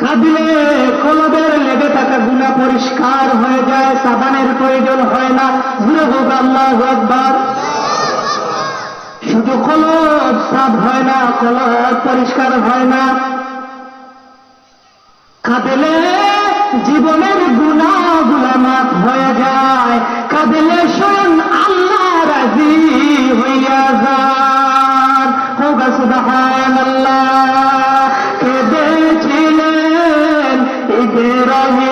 কাঁদলে কলবের লেগে থাকা গুনাহ পরিষ্কার হয়ে যায়, সাবানের প্রয়োজন হয় না। জোরে হোক আল্লাহু আকবার। শুধু কলব সাফ হয় না, কলব পরিষ্কার হয় না, কাঁদলে জীবনের গুনাহগুলো মাফ হয়ে যায়, কাঁদলে স্বয়ং আল্লাহ রাজি হইয়া যান। হোক সুবহানাল্লাহ। কেঁদেছিলেন ইব্রাহিম